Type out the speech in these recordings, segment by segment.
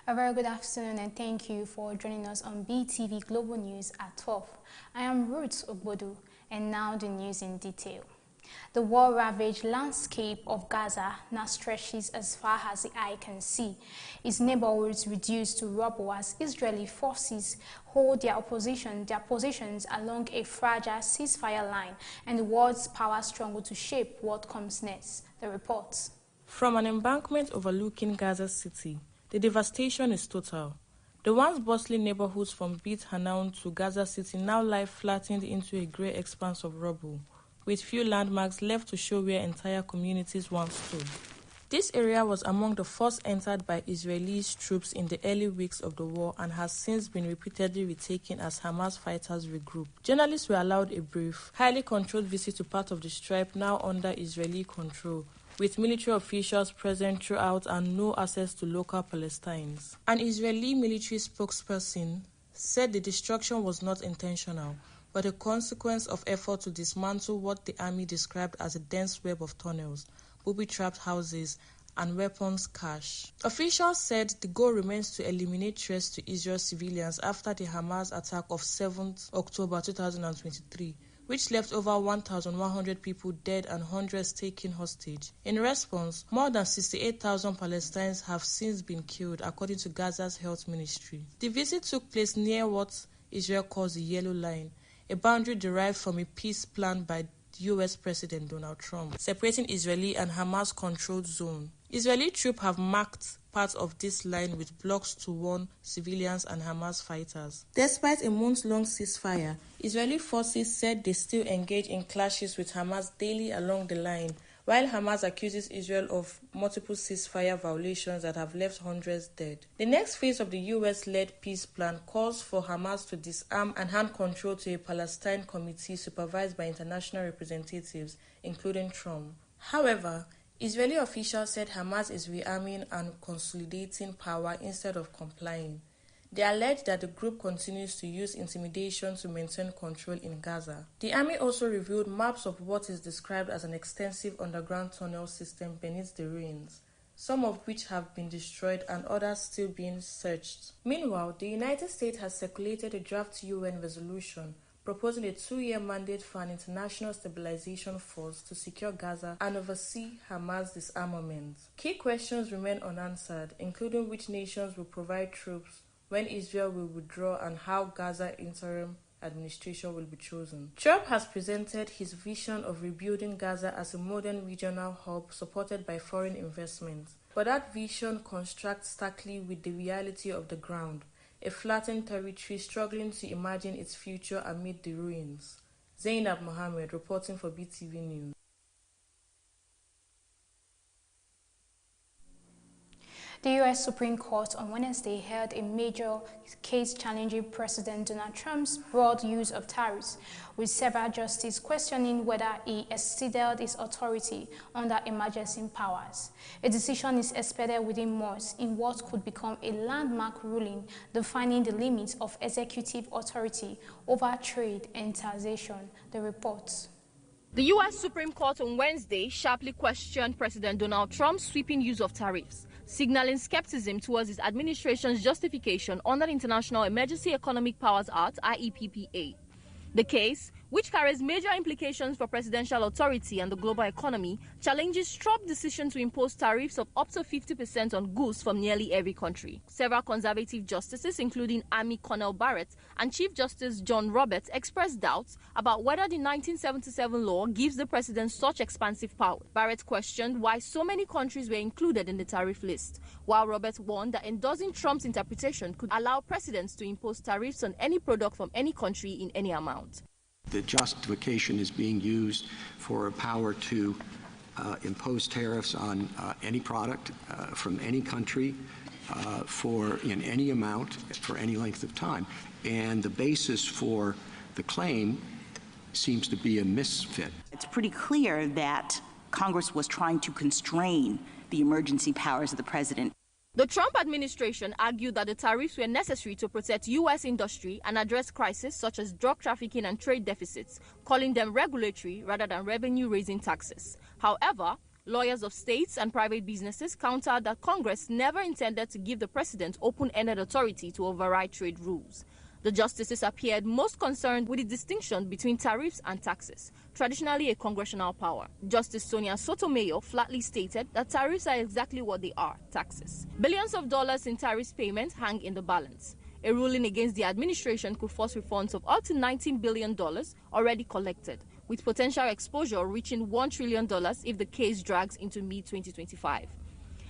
A very good afternoon and thank you for joining us on BeeTv Global News at 12. I am Ruth Ogbodu and now the news in detail. The war-ravaged landscape of Gaza now stretches as far as the eye can see. Its neighborhoods reduced to rubble as Israeli forces hold their positions along a fragile ceasefire line, and the world's power struggle to shape what comes next. The report. From an embankment overlooking Gaza City, the devastation is total. The once bustling neighborhoods from Beit Hanun to Gaza City now lie flattened into a grey expanse of rubble, with few landmarks left to show where entire communities once stood. This area was among the first entered by Israeli troops in the early weeks of the war and has since been repeatedly retaken as Hamas fighters regroup. Journalists were allowed a brief, highly controlled visit to part of the Strip now under Israeli control, with military officials present throughout and no access to local Palestinians. An Israeli military spokesperson said the destruction was not intentional, but a consequence of effort to dismantle what the army described as a dense web of tunnels, booby-trapped houses, and weapons cache. Officials said the goal remains to eliminate threats to Israel's civilians after the Hamas attack of 7th October 2023, which left over 1,100 people dead and hundreds taken hostage. In response, more than 68,000 Palestinians have since been killed, according to Gaza's health ministry. The visit took place near what Israel calls the Yellow Line, a boundary derived from a peace plan by U.S. President Donald Trump, separating Israeli and Hamas-controlled zone. Israeli troops have marked parts of this line with blocks to warn civilians and Hamas fighters. Despite a month-long ceasefire, Israeli forces said they still engage in clashes with Hamas daily along the line, while Hamas accuses Israel of multiple ceasefire violations that have left hundreds dead. The next phase of the U.S.-led peace plan calls for Hamas to disarm and hand control to a Palestine committee supervised by international representatives, including Trump. However, Israeli officials said Hamas is rearming and consolidating power instead of complying. They allege that the group continues to use intimidation to maintain control in Gaza. The army also revealed maps of what is described as an extensive underground tunnel system beneath the ruins, some of which have been destroyed and others still being searched. Meanwhile, the United States has circulated a draft UN resolution proposing a 2-year mandate for an international stabilization force to secure Gaza and oversee Hamas disarmament. Key questions remain unanswered, including which nations will provide troops, when Israel will withdraw, and how Gaza interim administration will be chosen. Trump has presented his vision of rebuilding Gaza as a modern regional hub supported by foreign investment. But that vision contrasts starkly with the reality of the ground, a flattened territory struggling to imagine its future amid the ruins. Zainab Mohammed reporting for BeeTv News. The U.S. Supreme Court on Wednesday held a major case challenging President Donald Trump's broad use of tariffs, with several justices questioning whether he exceeded his authority under emergency powers. A decision is expected within months in what could become a landmark ruling defining the limits of executive authority over trade and taxation. The report. The U.S. Supreme Court on Wednesday sharply questioned President Donald Trump's sweeping use of tariffs, signaling skepticism towards his administration's justification under the International Emergency Economic Powers Act, IEEPA. The case, which carries major implications for presidential authority and the global economy, challenges Trump's decision to impose tariffs of up to 50% on goods from nearly every country. Several conservative justices, including Amy Coney Barrett and Chief Justice John Roberts, expressed doubts about whether the 1977 law gives the president such expansive power. Barrett questioned why so many countries were included in the tariff list, while Roberts warned that endorsing Trump's interpretation could allow presidents to impose tariffs on any product from any country in any amount. The justification is being used for a power to impose tariffs on any product from any country in any amount for any length of time. And the basis for the claim seems to be a misfit. It's pretty clear that Congress was trying to constrain the emergency powers of the president. The Trump administration argued that the tariffs were necessary to protect U.S. industry and address crises such as drug trafficking and trade deficits, calling them regulatory rather than revenue-raising taxes. However, Lawyers of states and private businesses countered that Congress never intended to give the president open-ended authority to override trade rules. The justices appeared most concerned with the distinction between tariffs and taxes, traditionally a congressional power. Justice Sonia Sotomayor flatly stated that tariffs are exactly what they are, taxes. Billions of dollars in tariffs payments hang in the balance. A ruling against the administration could force refunds of up to $19 billion already collected, with potential exposure reaching $1 trillion if the case drags into mid-2025.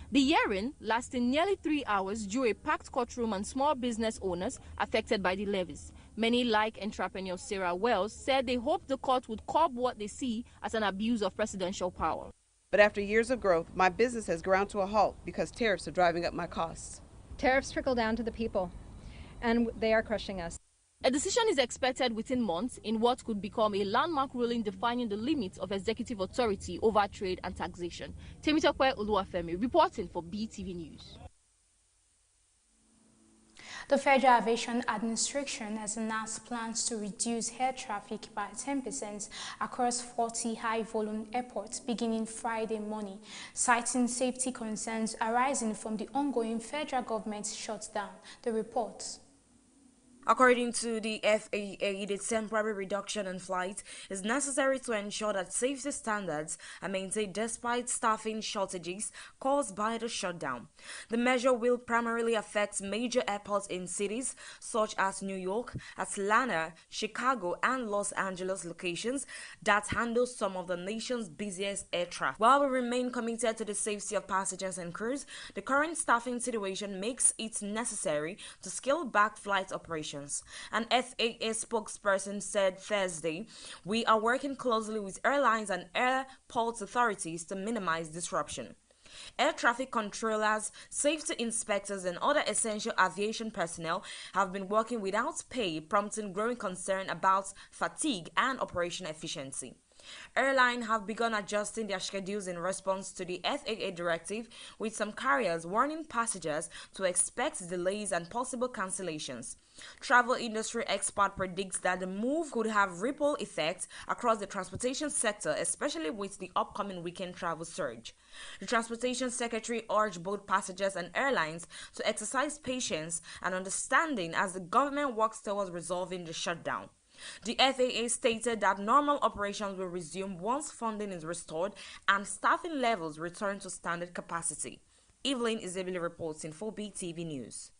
The hearing, lasting nearly 3 hours, drew a packed courtroom and small business owners affected by the levies. Many, like entrepreneur Sarah Wells, said they hope the court would curb what they see as an abuse of presidential power. But after years of growth, my business has ground to a halt because tariffs are driving up my costs. Tariffs trickle down to the people, and they are crushing us. A decision is expected within months in what could become a landmark ruling defining the limits of executive authority over trade and taxation. Temitope Oluwafemi reporting for BeeTv News. The Federal Aviation Administration has announced plans to reduce air traffic by 10% across 40 high-volume airports beginning Friday morning, citing safety concerns arising from the ongoing federal government shutdown. The report. According to the FAA, the temporary reduction in flights is necessary to ensure that safety standards are maintained despite staffing shortages caused by the shutdown. The measure will primarily affect major airports in cities such as New York, Atlanta, Chicago, and Los Angeles locations that handle some of the nation's busiest air traffic. While we remain committed to the safety of passengers and crews, the current staffing situation makes it necessary to scale back flight operations. An FAA spokesperson said Thursday, "We are working closely with airlines and airport authorities to minimize disruption." Air traffic controllers, safety inspectors, and other essential aviation personnel have been working without pay, prompting growing concern about fatigue and operational efficiency. Airlines have begun adjusting their schedules in response to the FAA directive, with some carriers warning passengers to expect delays and possible cancellations. Travel industry expert predicts that the move could have ripple effects across the transportation sector, especially with the upcoming weekend travel surge. The Transportation Secretary urged both passengers and airlines to exercise patience and understanding as the government works towards resolving the shutdown. The FAA stated that normal operations will resume once funding is restored and staffing levels return to standard capacity. Evelyn Isabelle reporting for BeeTv News.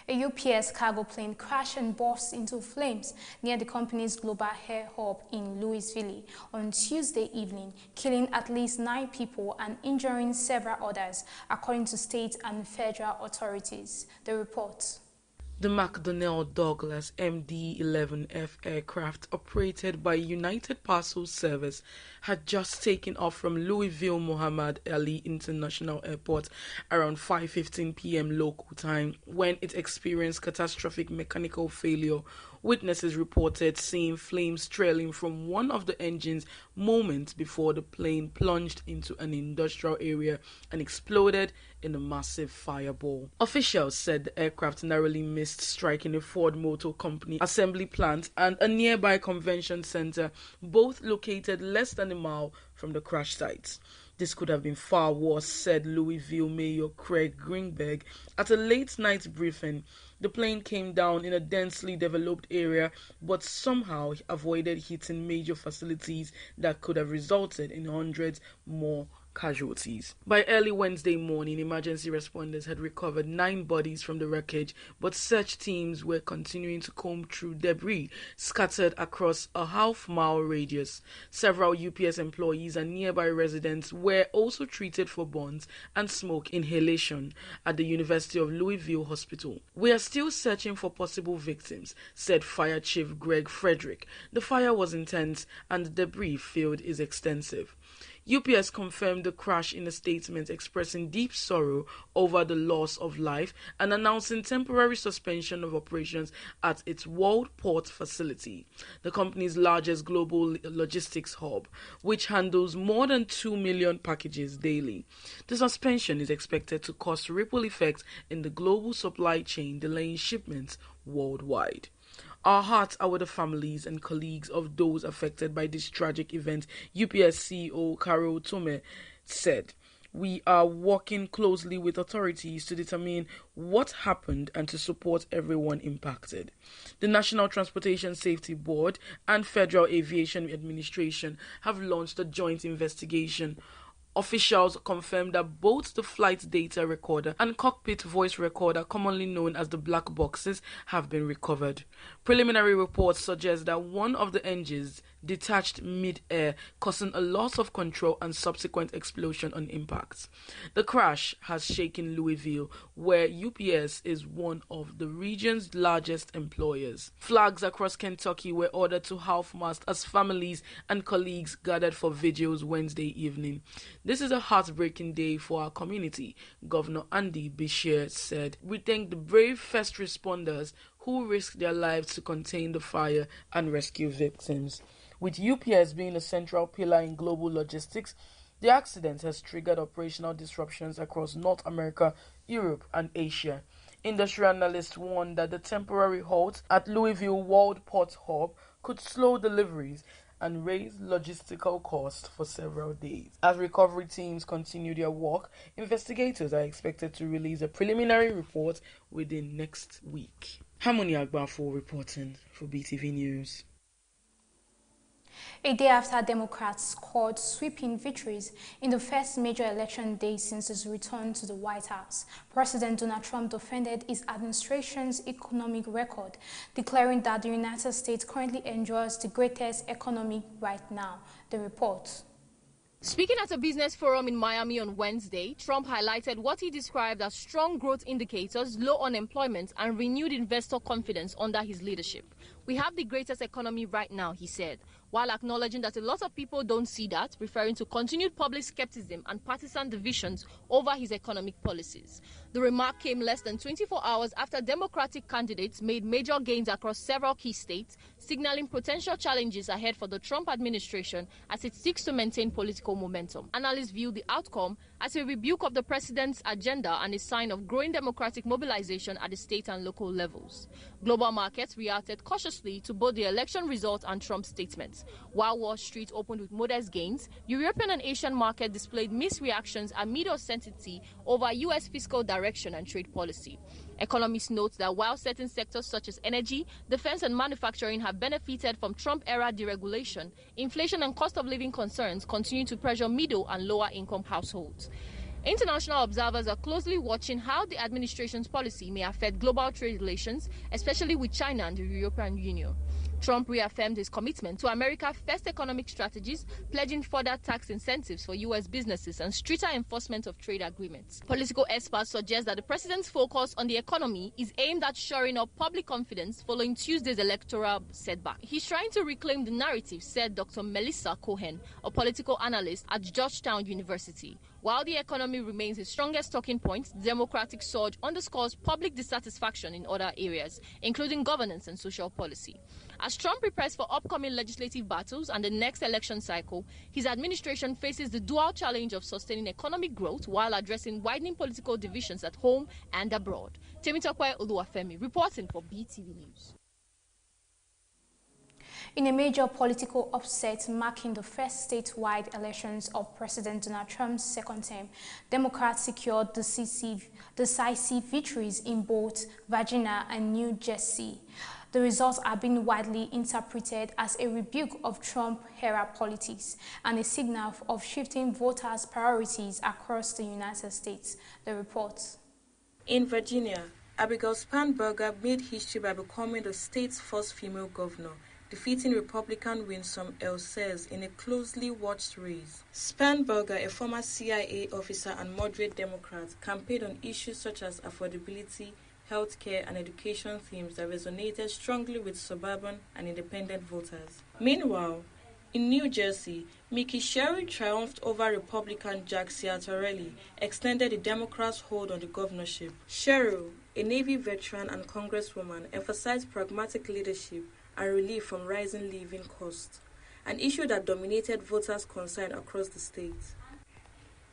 A UPS cargo plane crashed and burst into flames near the company's global air hub in Louisville on Tuesday evening, killing at least 9 people and injuring several others, according to state and federal authorities. The report. The McDonnell Douglas MD-11F aircraft, operated by United Parcel Service, had just taken off from Louisville Muhammad Ali International Airport around 5:15 p.m. local time when it experienced catastrophic mechanical failure. Witnesses reported seeing flames trailing from one of the engines moments before the plane plunged into an industrial area and exploded in a massive fireball. Officials said the aircraft narrowly missed striking a Ford Motor Company assembly plant and a nearby convention center, both located less than a mile from the crash sites. This could have been far worse, said Louisville Mayor Craig Greenberg at a late-night briefing. The plane came down in a densely developed area, but somehow avoided hitting major facilities that could have resulted in hundreds more casualties. By early Wednesday morning, emergency responders had recovered 9 bodies from the wreckage, but search teams were continuing to comb through debris scattered across a half-mile radius. Several UPS employees and nearby residents were also treated for burns and smoke inhalation at the University of Louisville Hospital. "We are still searching for possible victims," said Fire Chief Greg Frederick. "The fire was intense and the debris field is extensive." UPS confirmed the crash in a statement, expressing deep sorrow over the loss of life and announcing temporary suspension of operations at its World Port facility, the company's largest global logistics hub, which handles more than 2 million packages daily. The suspension is expected to cause ripple effects in the global supply chain, delaying shipments worldwide. Our hearts are with the families and colleagues of those affected by this tragic event, UPS CEO Carol Tome said. We are working closely with authorities to determine what happened and to support everyone impacted. The National Transportation Safety Board and Federal Aviation Administration have launched a joint investigation. Officials confirmed that both the flight data recorder and cockpit voice recorder, commonly known as the black boxes, have been recovered. Preliminary reports suggest that one of the engines detached mid-air, causing a loss of control and subsequent explosion on impact. The crash has shaken Louisville, where UPS is one of the region's largest employers. Flags across Kentucky were ordered to half-mast as families and colleagues gathered for vigils Wednesday evening. This is a heartbreaking day for our community, Governor Andy Beshear said. We thank the brave first responders who risked their lives to contain the fire and rescue victims. With UPS being a central pillar in global logistics, the accident has triggered operational disruptions across North America, Europe, and Asia. Industry analysts warned that the temporary halt at Louisville World Port Hub could slow deliveries and raise logistical costs for several days. As recovery teams continue their work, investigators are expected to release a preliminary report within next week. Harmony Agbafo reporting for BeeTv News. A day after Democrats scored sweeping victories in the first major election day since his return to the White House, President Donald Trump defended his administration's economic record, declaring that the United States currently enjoys the greatest economy right now. The report. Speaking at a business forum in Miami on Wednesday, Trump highlighted what he described as strong growth indicators, low unemployment, and renewed investor confidence under his leadership. We have the greatest economy right now, he said, while acknowledging that a lot of people don't see that, referring to continued public skepticism and partisan divisions over his economic policies. The remark came less than 24 hours after Democratic candidates made major gains across several key states, signaling potential challenges ahead for the Trump administration as it seeks to maintain political momentum. Analysts view the outcome as a rebuke of the president's agenda and a sign of growing Democratic mobilization at the state and local levels. Global markets reacted cautiously to both the election result and Trump's statements. While Wall Street opened with modest gains, European and Asian markets displayed mixed reactions amid uncertainty over U.S. fiscal direction and trade policy. Economists note that while certain sectors such as energy, defense and manufacturing have benefited from Trump-era deregulation, inflation and cost of living concerns continue to pressure middle and lower-income households. International observers are closely watching how the administration's policy may affect global trade relations, especially with China and the European Union. Trump reaffirmed his commitment to America's first economic strategies, pledging further tax incentives for U.S. businesses and stricter enforcement of trade agreements. Political experts suggest that the president's focus on the economy is aimed at shoring up public confidence following Tuesday's electoral setback. He's trying to reclaim the narrative, said Dr. Melissa Cohen, a political analyst at Georgetown University. While the economy remains his strongest talking point, the Democratic surge underscores public dissatisfaction in other areas, including governance and social policy. As Trump prepares for upcoming legislative battles and the next election cycle, his administration faces the dual challenge of sustaining economic growth while addressing widening political divisions at home and abroad. Temitope Oluwafemi reporting for BeeTv News. In a major political upset marking the first statewide elections of President Donald Trump's second term, Democrats secured decisive victories in both Virginia and New Jersey. The results are being widely interpreted as a rebuke of Trump-era politics and a signal of shifting voters' priorities across the United States. The report. In Virginia, Abigail Spanberger made history by becoming the state's first female governor, defeating Republican Winsome Elsers in a closely watched race. Spanberger, a former CIA officer and moderate Democrat, campaigned on issues such as affordability, healthcare, and education themes that resonated strongly with suburban and independent voters. Meanwhile, in New Jersey, Mickey Sherry triumphed over Republican Jack Ciattarelli, extended the Democrats' hold on the governorship. Sherry, a Navy veteran and congresswoman, emphasized pragmatic leadership and relief from rising living costs, an issue that dominated voters' concern across the state.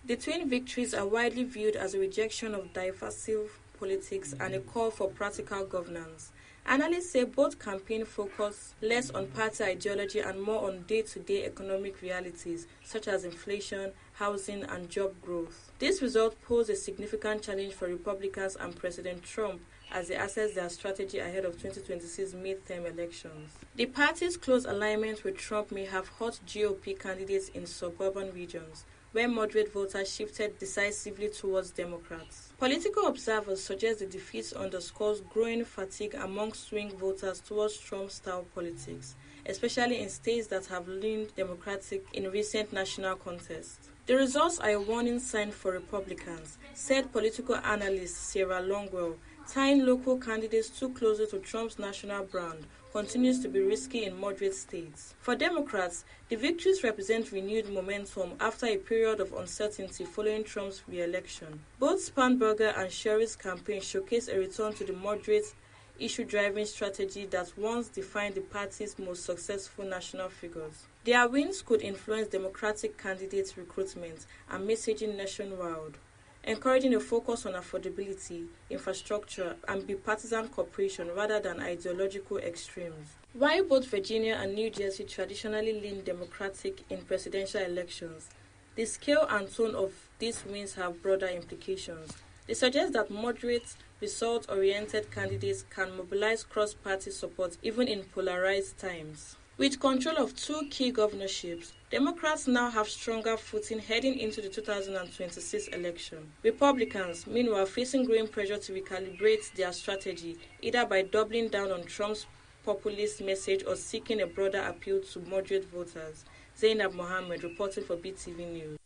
The twin victories are widely viewed as a rejection of divisive politics and a call for practical governance, Analysts say both campaigns focus less on party ideology and more on day-to-day economic realities such as inflation, housing, and job growth. This result posed a significant challenge for Republicans and President Trump as they assess their strategy ahead of 2026 midterm elections. The party's close alignment with Trump may have hurt GOP candidates in suburban regions, where moderate voters shifted decisively towards Democrats. Political observers suggest the defeat underscores growing fatigue among swing voters towards Trump-style politics, especially in states that have leaned Democratic in recent national contests. The results are a warning sign for Republicans, said political analyst Sarah Longwell. Tying local candidates too closely to Trump's national brand continues to be risky in moderate states. For Democrats, the victories represent renewed momentum after a period of uncertainty following Trump's re-election. Both Spanberger and Sherry's campaigns showcase a return to the moderate, issue-driving strategy that once defined the party's most successful national figures. Their wins could influence Democratic candidates' recruitment and messaging nationwide, encouraging a focus on affordability, infrastructure, and bipartisan cooperation rather than ideological extremes. While both Virginia and New Jersey traditionally lean Democratic in presidential elections, the scale and tone of these wins have broader implications. They suggest that moderate, result-oriented candidates can mobilize cross-party support even in polarized times. With control of two key governorships, Democrats now have stronger footing heading into the 2026 election. Republicans, meanwhile, facing growing pressure to recalibrate their strategy, either by doubling down on Trump's populist message or seeking a broader appeal to moderate voters. Zainab Mohammed reporting for BeeTv News.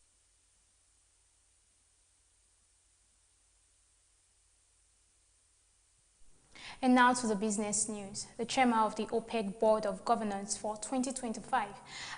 And now to the business news. The chairman of the OPEC Board of Governors for 2025,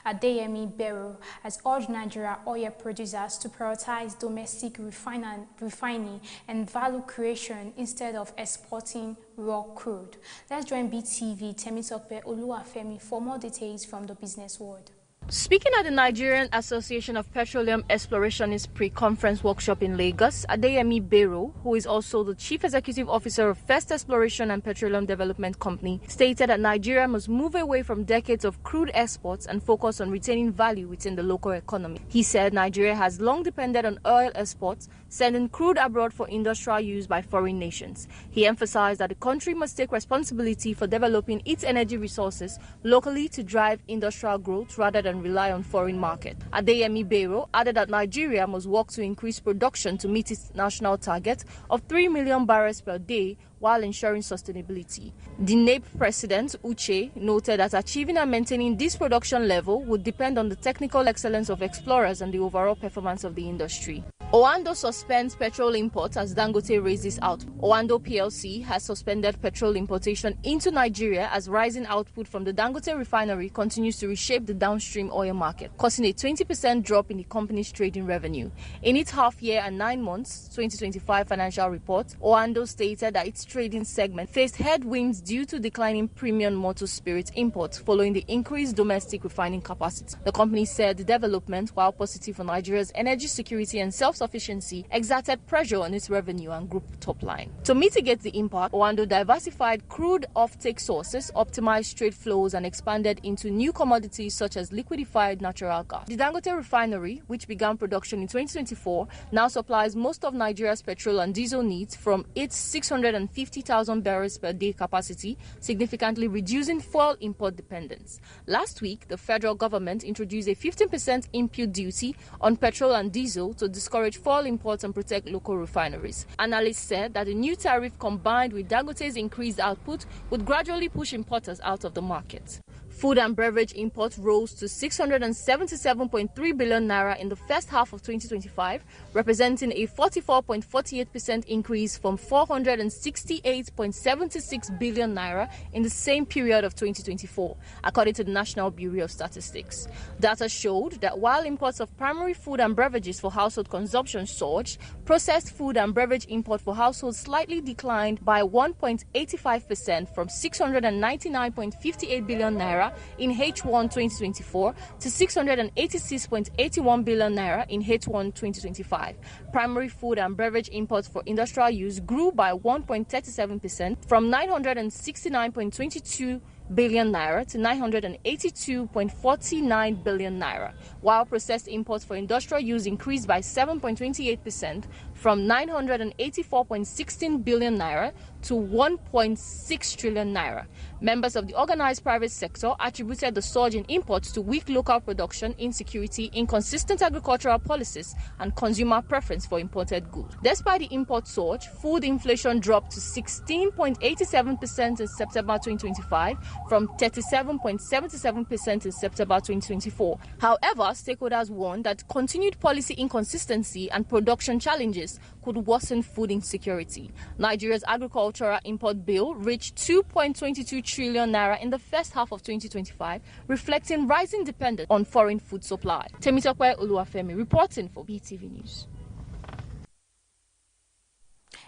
Adeyemi Bello, has urged Nigeria oil producers to prioritize domestic refining and value creation instead of exporting raw crude. Let's join BeeTv Temitope Oluwafemi for more details from the business world. Speaking at the Nigerian Association of Petroleum Explorationists pre-conference workshop in Lagos, Adeyemi Bello, who is also the Chief Executive Officer of First Exploration and Petroleum Development Company, stated that Nigeria must move away from decades of crude exports and focus on retaining value within the local economy. He said Nigeria has long depended on oil exports, sending crude abroad for industrial use by foreign nations. He emphasized that the country must take responsibility for developing its energy resources locally to drive industrial growth rather than rely on foreign market. Adeyemi Bello added that Nigeria must work to increase production to meet its national target of 3 million barrels per day while ensuring sustainability. The NAPE president, Uche, noted that achieving and maintaining this production level would depend on the technical excellence of explorers and the overall performance of the industry. Oando suspends petrol imports as Dangote raises output. Oando PLC has suspended petrol importation into Nigeria as rising output from the Dangote refinery continues to reshape the downstream oil market, causing a 20% drop in the company's trading revenue. In its half-year and 9 months 2025 financial report, Oando stated that its trading segment faced headwinds due to declining premium motor spirit imports following the increased domestic refining capacity. The company said the development, while positive for Nigeria's energy security and self-sufficiency, exerted pressure on its revenue and group top line. To mitigate the impact, Oando diversified crude offtake sources, optimized trade flows, and expanded into new commodities such as liquefied natural gas. The Dangote refinery, which began production in 2024, now supplies most of Nigeria's petrol and diesel needs from its 650,000 barrels per day capacity, significantly reducing fuel import dependence. Last week, the federal government introduced a 15% impute duty on petrol and diesel to discourage fuel imports and protect local refineries. Analysts said that the new tariff, combined with Dangote's increased output, would gradually push importers out of the market. Food and beverage imports rose to 677.3 billion naira in the first half of 2025, representing a 44.48% increase from 468.76 billion naira in the same period of 2024, according to the National Bureau of Statistics. Data showed that while imports of primary food and beverages for household consumption surged, processed food and beverage import for households slightly declined by 1.85% from 699.58 billion naira naira in H1 2024 to 686.81 billion naira in H1 2025. Primary food and beverage imports for industrial use grew by 1.37% from 969.22 billion naira to 982.49 billion naira, while processed imports for industrial use increased by 7.28% from 984.16 billion naira to 1.6 trillion naira. Members of the organized private sector attributed the surge in imports to weak local production, insecurity, inconsistent agricultural policies, and consumer preference for imported goods. Despite the import surge, food inflation dropped to 16.87% in September 2025 from 37.77% in September 2024. However, stakeholders warned that continued policy inconsistency and production challenges could worsen food insecurity. Nigeria's agricultural import bill reached 2.22 trillion naira in the first half of 2025, reflecting rising dependence on foreign food supply. Temitope Oluwafemi reporting for BeeTv News.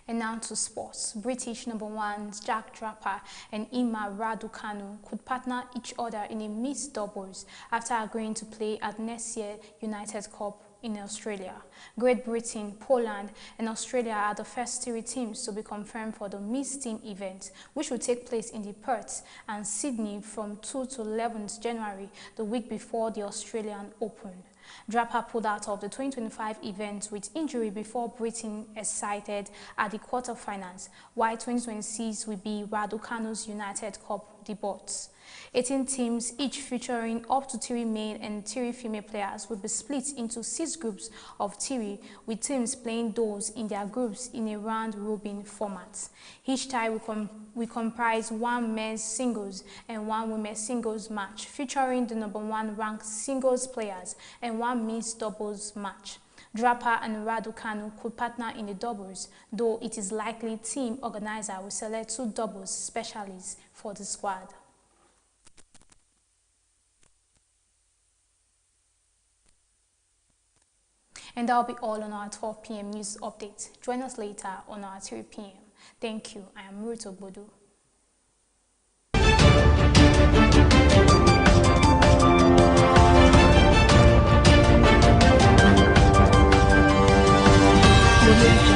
And now to sports. British number ones Jack Draper and Ima Raducanu could partner each other in a mixed doubles after agreeing to play at next year's United Cup in Australia. Great Britain, Poland, and Australia are the first three teams to be confirmed for the mixed team event, which will take place in the Perth and Sydney from 2 to 11th January, the week before the Australian Open. Draper pulled out of the 2025 event with injury before Britain excited at the quarterfinals, while 2026 will be Raducanu's United Cup debuts. 18 teams, each featuring up to 3 male and 3 female players, will be split into 6 groups of 3, with teams playing those in their groups in a round-robin format. Each tie will comprise 1 men's singles and 1 women's singles match, featuring the number 1 ranked singles players, and 1 mixed doubles match. Draper and Raducanu could partner in the doubles, though it is likely team organizer will select 2 doubles specialists for the squad. And that'll be all on our 12 p.m. news update. Join us later on our 3 p.m. Thank you. I am Ruth Ogbodu. You're